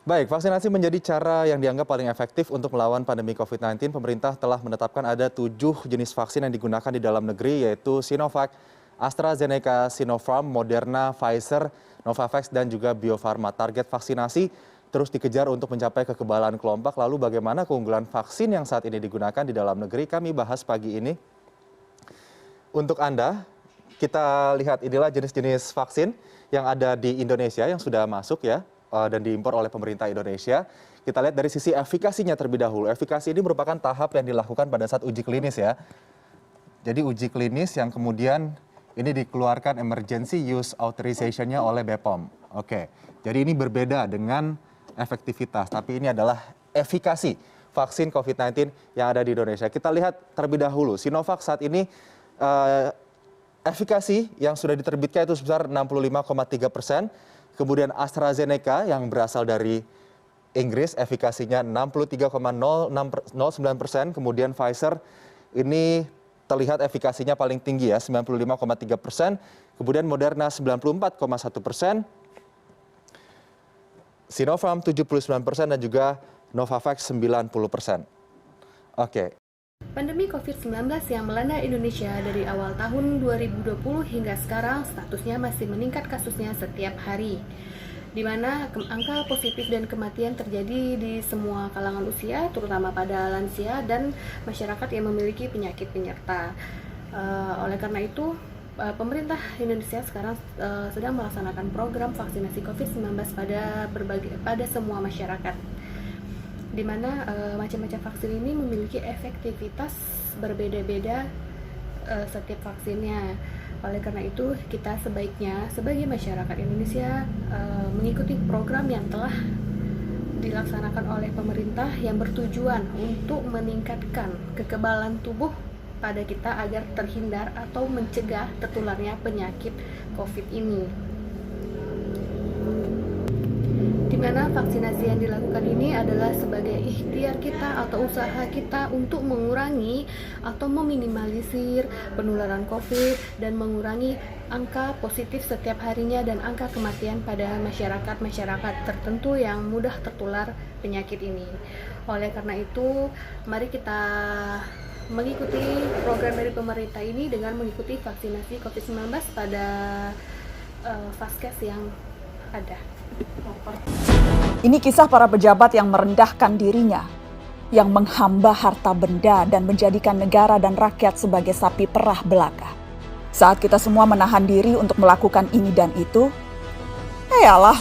Baik, vaksinasi menjadi cara yang dianggap paling efektif untuk melawan pandemi COVID-19. Pemerintah telah menetapkan ada 7 jenis vaksin yang digunakan di dalam negeri, yaitu Sinovac, AstraZeneca, Sinopharm, Moderna, Pfizer, Novavax, dan juga Bio Farma. Target vaksinasi terus dikejar untuk mencapai kekebalan kelompok. Lalu bagaimana keunggulan vaksin yang saat ini digunakan di dalam negeri? Kami bahas pagi ini. Untuk Anda, kita lihat inilah jenis-jenis vaksin yang ada di Indonesia yang sudah masuk ya dan diimpor oleh pemerintah Indonesia. Kita lihat dari sisi efikasinya terlebih dahulu. Efikasi ini merupakan tahap yang dilakukan pada saat uji klinis ya. Jadi uji klinis yang kemudian ini dikeluarkan emergency use authorization-nya oleh BPOM. Oke, jadi ini berbeda dengan efektivitas, tapi ini adalah efikasi vaksin COVID-19 yang ada di Indonesia. Kita lihat terlebih dahulu, Sinovac saat ini efikasi yang sudah diterbitkan itu sebesar 65,3%. Kemudian AstraZeneca yang berasal dari Inggris efikasinya 63,09%. Kemudian Pfizer ini terlihat efikasinya paling tinggi ya 95,3%. Kemudian Moderna 94,1%. Sinopharm 79% dan juga Novavax 90%. Oke. Pandemi COVID-19 yang melanda Indonesia dari awal tahun 2020 hingga sekarang statusnya masih meningkat kasusnya setiap hari, di mana angka positif dan kematian terjadi di semua kalangan usia, terutama pada lansia dan masyarakat yang memiliki penyakit penyerta. Oleh karena itu, pemerintah Indonesia sekarang sedang melaksanakan program vaksinasi COVID-19 pada semua masyarakat, di mana macam-macam vaksin ini memiliki efektivitas berbeda-beda setiap vaksinnya. Oleh karena itu, kita sebaiknya sebagai masyarakat Indonesia mengikuti program yang telah dilaksanakan oleh pemerintah yang bertujuan untuk meningkatkan kekebalan tubuh pada kita agar terhindar atau mencegah tertularnya penyakit COVID ini. Di mana vaksinasi yang dilakukan ini adalah sebagai ikhtiar kita atau usaha kita untuk mengurangi atau meminimalisir penularan COVID dan mengurangi angka positif setiap harinya dan angka kematian pada masyarakat tertentu yang mudah tertular penyakit ini. Oleh karena itu, mari kita mengikuti program dari pemerintah ini dengan mengikuti vaksinasi COVID-19 pada vaskes yang ada. Ini kisah para pejabat yang merendahkan dirinya, yang menghamba harta benda dan menjadikan negara dan rakyat sebagai sapi perah belaka. Saat kita semua menahan diri untuk melakukan ini dan itu,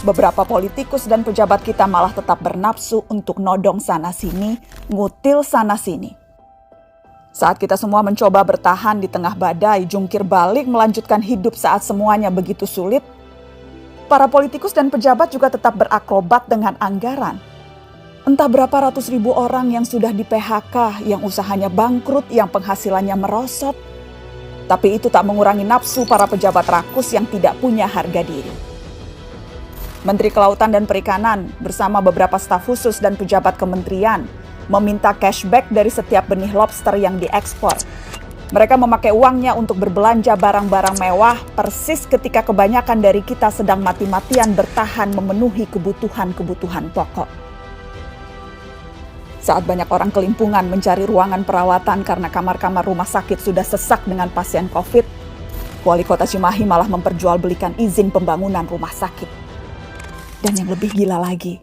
beberapa politikus dan pejabat kita malah tetap bernafsu untuk nodong sana-sini, ngutil sana-sini. Saat kita semua mencoba bertahan di tengah badai, jungkir balik melanjutkan hidup saat semuanya begitu sulit, para politikus dan pejabat juga tetap berakrobat dengan anggaran. Entah berapa ratus ribu orang yang sudah di PHK, yang usahanya bangkrut, yang penghasilannya merosot. Tapi itu tak mengurangi nafsu para pejabat rakus yang tidak punya harga diri. Menteri Kelautan dan Perikanan bersama beberapa staf khusus dan pejabat kementerian meminta cashback dari setiap benih lobster yang diekspor. Mereka memakai uangnya untuk berbelanja barang-barang mewah persis ketika kebanyakan dari kita sedang mati-matian bertahan memenuhi kebutuhan-kebutuhan pokok. Saat banyak orang kelimpungan mencari ruangan perawatan karena kamar-kamar rumah sakit sudah sesak dengan pasien COVID, Wali Kota Cimahi malah memperjualbelikan izin pembangunan rumah sakit. Dan yang lebih gila lagi,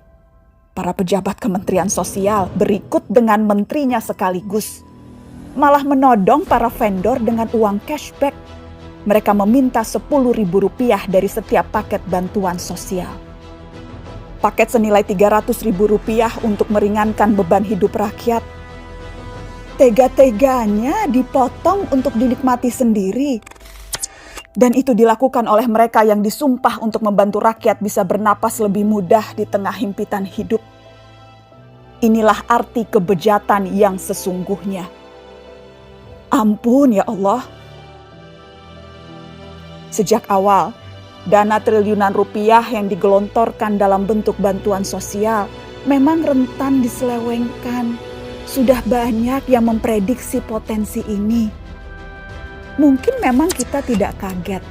para pejabat Kementerian Sosial berikut dengan menterinya sekaligus malah menodong para vendor dengan uang cashback. Mereka meminta Rp10.000 dari setiap paket bantuan sosial. Paket senilai Rp300.000 untuk meringankan beban hidup rakyat. Tega-teganya dipotong untuk dinikmati sendiri. Dan itu dilakukan oleh mereka yang disumpah untuk membantu rakyat bisa bernapas lebih mudah di tengah himpitan hidup. Inilah arti kebejatan yang sesungguhnya. Ampun ya Allah. Sejak awal, dana triliunan rupiah yang digelontorkan dalam bentuk bantuan sosial memang rentan diselewengkan. Sudah banyak yang memprediksi potensi ini. Mungkin memang kita tidak kaget,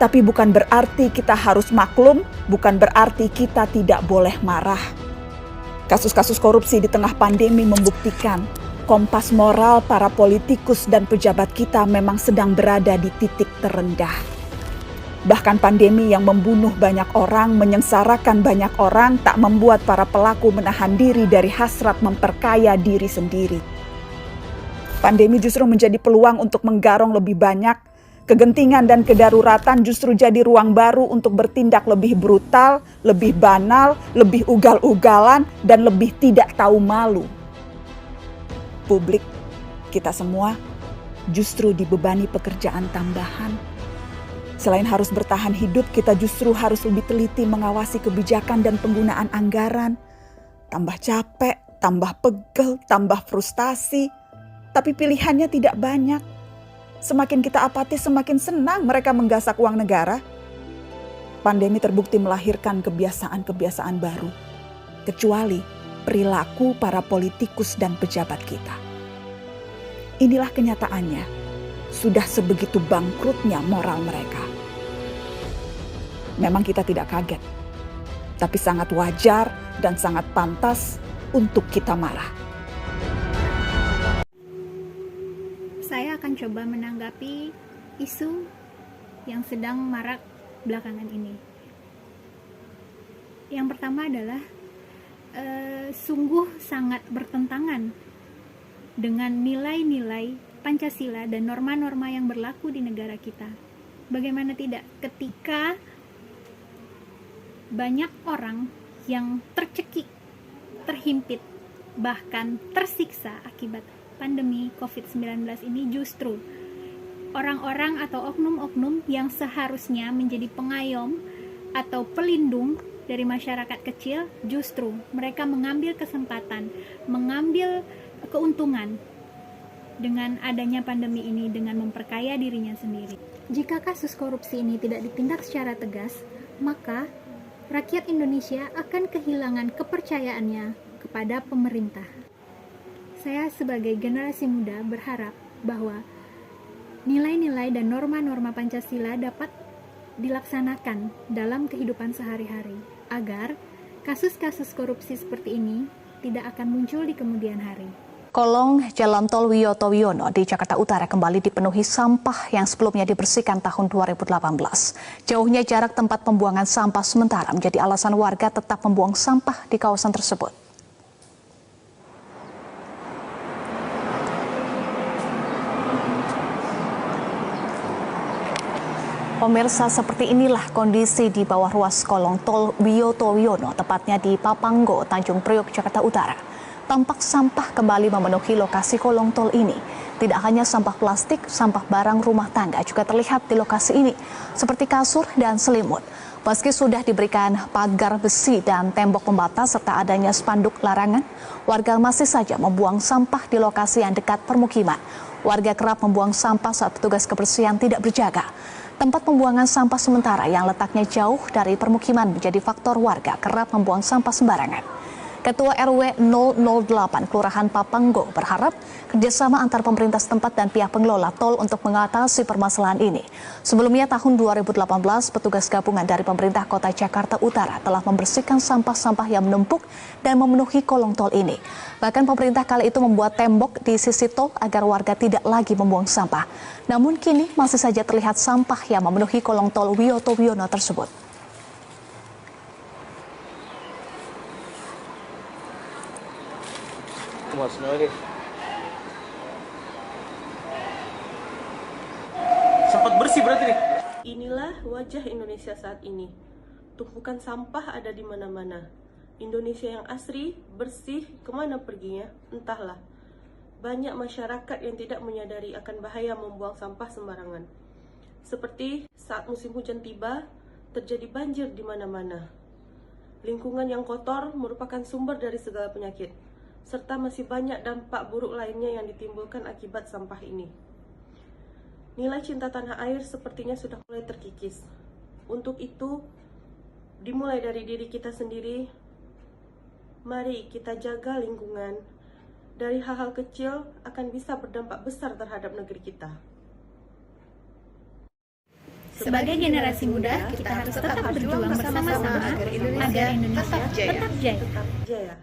tapi bukan berarti kita harus maklum, bukan berarti kita tidak boleh marah. Kasus-kasus korupsi di tengah pandemi membuktikan kompas moral para politikus dan pejabat kita memang sedang berada di titik terendah. Bahkan pandemi yang membunuh banyak orang, menyengsarakan banyak orang, tak membuat para pelaku menahan diri dari hasrat memperkaya diri sendiri. Pandemi justru menjadi peluang untuk menggarong lebih banyak. Kegentingan dan kedaruratan justru jadi ruang baru untuk bertindak lebih brutal, lebih banal, lebih ugal-ugalan, dan lebih tidak tahu malu. Publik, kita semua justru dibebani pekerjaan tambahan. Selain harus bertahan hidup, kita justru harus lebih teliti mengawasi kebijakan dan penggunaan anggaran. Tambah capek, tambah pegel, tambah frustasi. Tapi pilihannya tidak banyak. Semakin kita apatis, semakin senang mereka menggasak uang negara. Pandemi terbukti melahirkan kebiasaan-kebiasaan baru. Kecuali perilaku para politikus dan pejabat kita. Inilah kenyataannya. Sudah sebegitu bangkrutnya moral mereka. Memang kita tidak kaget, tapi sangat wajar dan sangat pantas untuk kita marah. Saya akan coba menanggapi isu yang sedang marak belakangan ini. Yang pertama adalah sungguh sangat bertentangan dengan nilai-nilai Pancasila dan norma-norma yang berlaku di negara kita. Bagaimana tidak ketika banyak orang yang tercekik, terhimpit, bahkan tersiksa akibat pandemi COVID-19 ini, justru orang-orang atau oknum-oknum yang seharusnya menjadi pengayom atau pelindung dari masyarakat kecil, justru mereka mengambil kesempatan, mengambil keuntungan dengan adanya pandemi ini dengan memperkaya dirinya sendiri. Jika kasus korupsi ini tidak ditindak secara tegas, maka rakyat Indonesia akan kehilangan kepercayaannya kepada pemerintah. Saya sebagai generasi muda berharap bahwa nilai-nilai dan norma-norma Pancasila dapat dilaksanakan dalam kehidupan sehari-hari agar kasus-kasus korupsi seperti ini tidak akan muncul di kemudian hari. Kolong Jalan Tol Wiyoto Wiono di Jakarta Utara kembali dipenuhi sampah yang sebelumnya dibersihkan tahun 2018. Jauhnya jarak tempat pembuangan sampah sementara menjadi alasan warga tetap membuang sampah di kawasan tersebut. Pemirsa, seperti inilah kondisi di bawah ruas kolong tol Wiyoto Wiono, tepatnya di Papanggo, Tanjung Priok, Jakarta Utara. Tampak sampah kembali memenuhi lokasi kolong tol ini. Tidak hanya sampah plastik, sampah barang rumah tangga juga terlihat di lokasi ini, seperti kasur dan selimut. Meski sudah diberikan pagar besi dan tembok pembatas serta adanya spanduk larangan, warga masih saja membuang sampah di lokasi yang dekat permukiman. Warga kerap membuang sampah saat petugas kebersihan tidak berjaga. Tempat pembuangan sampah sementara yang letaknya jauh dari permukiman menjadi faktor warga kerap membuang sampah sembarangan. Ketua RW 008 Kelurahan Papanggo berharap kerjasama antar pemerintah setempat dan pihak pengelola tol untuk mengatasi permasalahan ini. Sebelumnya tahun 2018, petugas gabungan dari pemerintah kota Jakarta Utara telah membersihkan sampah-sampah yang menumpuk dan memenuhi kolong tol ini. Bahkan pemerintah kali itu membuat tembok di sisi tol agar warga tidak lagi membuang sampah. Namun kini masih saja terlihat sampah yang memenuhi kolong tol Wiyoto Wiono tersebut. Sempat bersih berarti nih. Inilah wajah Indonesia saat ini. Tumpukan sampah ada di mana-mana. Indonesia yang asri, bersih, kemana perginya? Entahlah. Banyak masyarakat yang tidak menyadari akan bahaya membuang sampah sembarangan. Seperti saat musim hujan tiba, terjadi banjir di mana-mana. Lingkungan yang kotor merupakan sumber dari segala penyakit, serta masih banyak dampak buruk lainnya yang ditimbulkan akibat sampah ini. Nilai cinta tanah air sepertinya sudah mulai terkikis. Untuk itu, dimulai dari diri kita sendiri. Mari kita jaga lingkungan. Dari hal-hal kecil akan bisa berdampak besar terhadap negeri kita. Sebagai generasi muda, kita harus tetap berjuang bersama-sama agar Indonesia tetap jaya. Jaya.